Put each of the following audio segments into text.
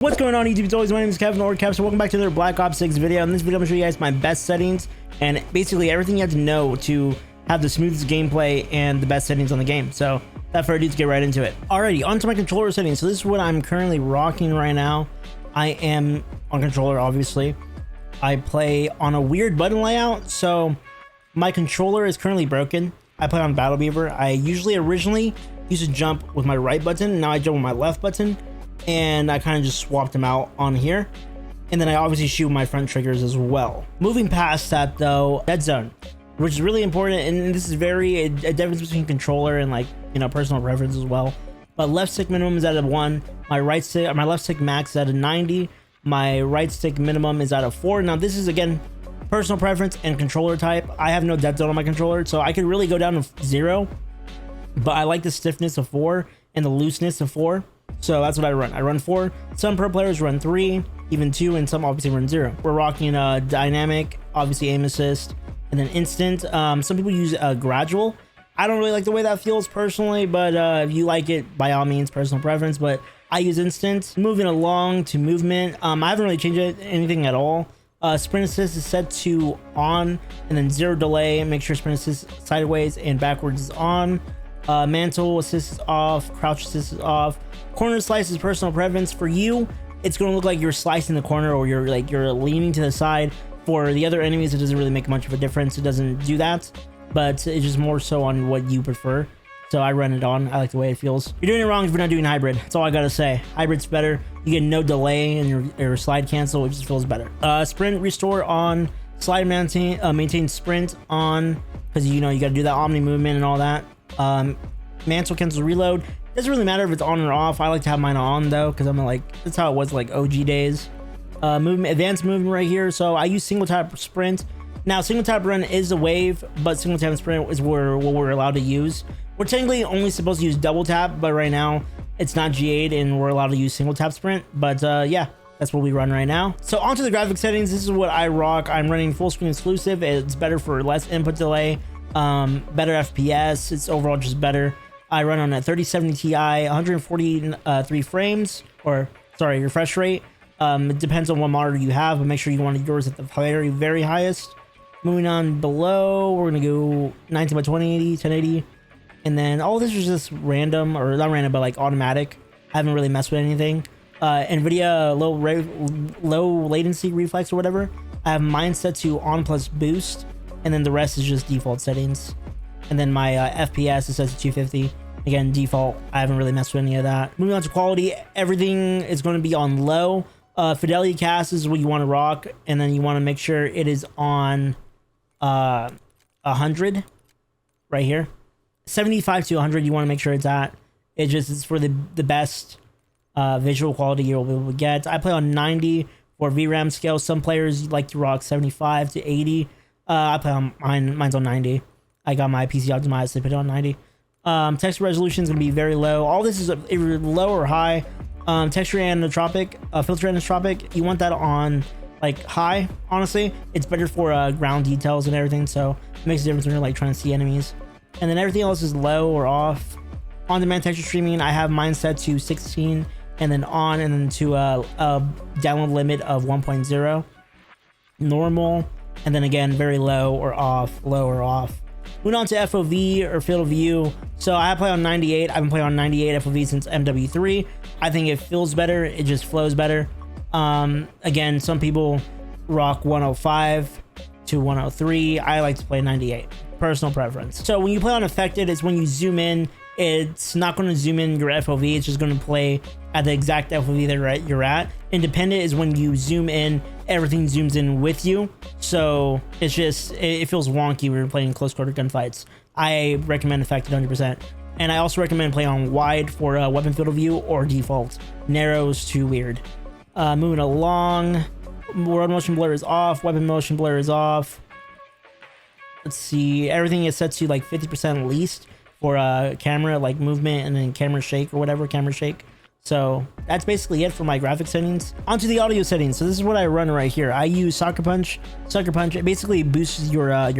What's going on YouTube? It's always my name is Kevin or Kev, so welcome back to another Black Ops 6 video. In this video I'm going to show you guys my best settings and basically everything you have to know to have the smoothest gameplay and the best settings on the game. So without further ado, let's get right into it. Alrighty, onto my controller settings. So this is what I'm currently rocking right now. I am on controller, obviously. I play on a weird button layout, so my controller is currently broken. I play on Battle Beaver. I originally used to jump with my right button, now I jump with my left button. And I kind of just swapped them out on here, and then I obviously shoot my front triggers as well. Moving past that though, dead zone, which is really important, and this is a difference between controller and, like, you know, personal preference as well. But left stick minimum is at a 1, my left stick max is at a 90, my right stick minimum is at a 4. Now this is again personal preference and controller type. I have no dead zone on my controller, so I could really go down to 0, but I like the stiffness of 4 and the looseness of 4. So that's what I run. I run 4. Some pro players run 3, even 2, and some obviously run 0. We're rocking dynamic, obviously aim assist, and then instant. Some people use gradual. I don't really like the way that feels personally, but if you like it, by all means, personal preference. But I use instant. Moving along to movement, I haven't really changed anything at all. Sprint assist is set to on, and then 0 delay. Make sure sprint assist sideways and backwards is on. Mantle assist is off, crouch assist is off. Corner slice is personal preference. For you, it's going to look like you're slicing the corner, or you're leaning to the side. For the other enemies, it doesn't really make much of a difference. It doesn't do that, but it's just more so on what you prefer. So I run it on. I like the way it feels. You're doing it wrong if you're not doing hybrid. That's all I gotta say. Hybrid's better. You get no delay in your slide cancel, which just feels better. Sprint restore on. Slide maintain sprint on, because you know you gotta do that omni movement and all that. Mantle cancel reload. Doesn't really matter if it's on or off. I like to have mine on though, because I'm like, that's how it was like OG days. Movement, advanced movement right here. So I use single tap sprint. Now single tap run is a wave, but single tap sprint is what we're allowed to use. We're technically only supposed to use double tap, but right now it's not G8 and we're allowed to use single tap sprint. But yeah, that's what we run right now. So onto the graphic settings. This is what I rock. I'm running full screen exclusive. It's better for less input delay, better FPS. It's overall just better. I run on a 3070 Ti, 143 frames, or sorry, refresh rate. It depends on what monitor you have, but make sure you want yours at the very highest. Moving on below, we're gonna go 19 by 2080, 1080, and then all this is just random, or not random, but like automatic. I haven't really messed with anything. Nvidia low latency reflex or whatever. I have mine set to on plus boost, and then the rest is just default settings. And then my FPS is set to 250. Again, default. I haven't really messed with any of that. Moving on to quality, everything is going to be on low. Fidelity cast is what you want to rock, and then you want to make sure it is on 100 right here. 75 to 100, you want to make sure it's at. It's for the best visual quality you'll be able to get. I play on 90 for VRAM scale. Some players like to rock 75 to 80. I play on mine's on 90. I got my PC optimized to put it on 90. Texture resolution is going to be very low. All this is either low or high. Texture anisotropic, filter anisotropic, you want that on like high. Honestly, it's better for ground details and everything, so it makes a difference when you're like trying to see enemies. And then everything else is low or off. On demand texture streaming, I have mine set to 16, and then on, and then to a download limit of 1.0. Normal, and then again very low or off, low or off. Moving on to FOV, or field of view. So I play on 98. I've been playing on 98 FOV since MW3. I think it feels better. It just flows better. Again, some people rock 105 to 103. I like to play 98. Personal preference. So when you play on affected, it's when you zoom in. It's not going to zoom in your FOV. It's just going to play at the exact FOV that you're at. Independent is when you zoom in, everything zooms in with you. So it's just, it feels wonky when you're playing close quarter gunfights. I recommend affected 100%. And I also recommend playing on wide for weapon field of view, or default. Narrow is too weird. Moving along, world motion blur is off, weapon motion blur is off. Let's see, everything is set to like 50% least for camera like movement, and then camera shake or whatever, camera shake. So that's basically it for my graphic settings. Onto the audio settings. So this is what I run right here. I use Sucker Punch. Sucker Punch, it basically boosts your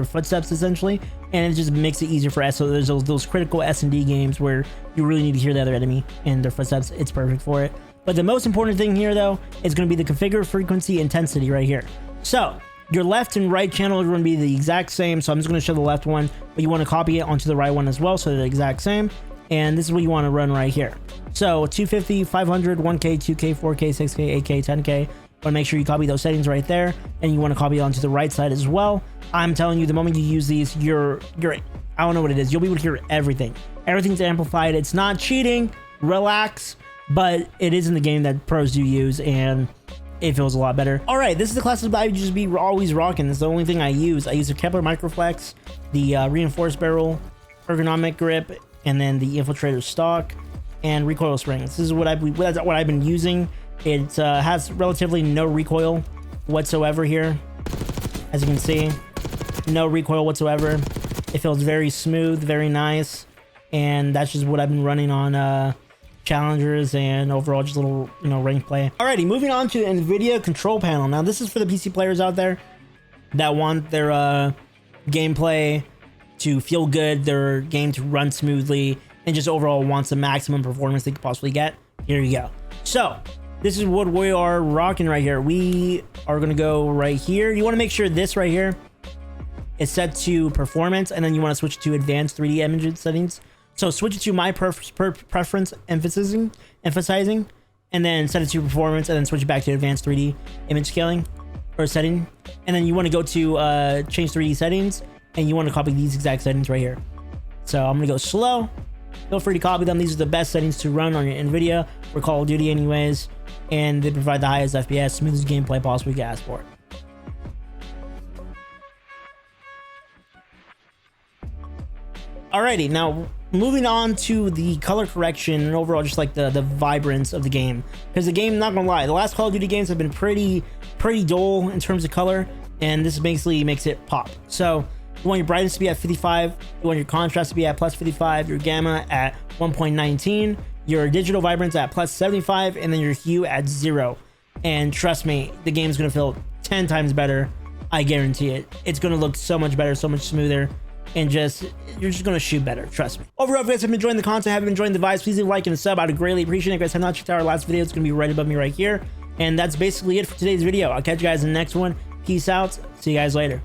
footsteps essentially, and it just makes it easier for so there's those critical S&D games where you really need to hear the other enemy and their footsteps. It's perfect for it. But the most important thing here though is going to be the configure frequency intensity right here. So your left and right channel are going to be the exact same. So I'm just going to show the left one, but you want to copy it onto the right one as well. So they're the exact same. And this is what you want to run right here. So 250, 500, 1K, 2K, 4K, 6K, 8K, 10K. Want to make sure you copy those settings right there, and you want to copy it onto the right side as well. I'm telling you, the moment you use these, you're I don't know what it is. You'll be able to hear everything. Everything's amplified. It's not cheating. Relax. But it is in the game that pros do use, and it feels a lot better. All right, this is the classes I would just be always rocking. This is the only thing I use. I use the Kepler Microflex, the reinforced barrel, ergonomic grip, and then the infiltrator stock and recoil springs. This is what I've been using. It has relatively no recoil whatsoever here. As you can see, no recoil whatsoever. It feels very smooth, very nice, and that's just what I've been running on challengers and overall just little, you know, rank play. Alrighty, moving on to Nvidia Control Panel. Now this is for the PC players out there that want their gameplay to feel good, their game to run smoothly, and just overall wants the maximum performance they could possibly get. Here you go. So this is what we are rocking right here. We are gonna go right here. You want to make sure this right here is set to performance, and then you want to switch to advanced 3D image settings. So switch it to my preference, emphasizing, and then set it to performance, and then switch it back to advanced 3D image scaling or setting. And then you want to go to change 3D settings, and you want to copy these exact settings right here. So I'm gonna go slow. Feel free to copy them. These are the best settings to run on your Nvidia for Call of Duty anyways, and they provide the highest FPS, smoothest gameplay possible you can ask for. Alrighty, now moving on to the color correction and overall just like the vibrance of the game, because the game, not gonna lie, the last Call of Duty games have been pretty dull in terms of color, and this basically makes it pop. So you want your brightness to be at 55, you want your contrast to be at plus 55, your gamma at 1.19, your digital vibrance at plus 75, and then your hue at 0. And trust me, the game's gonna feel 10 times better. I guarantee it. It's gonna look so much better, so much smoother, and you're just gonna shoot better, trust me. Overall, if you guys have been enjoying the content, haven't been enjoying the vibes, please leave a like and a sub. I'd greatly appreciate it. If you guys have not checked out our last video, it's gonna be right above me right here. And that's basically it for today's video. I'll catch you guys in the next one. Peace out. See you guys later.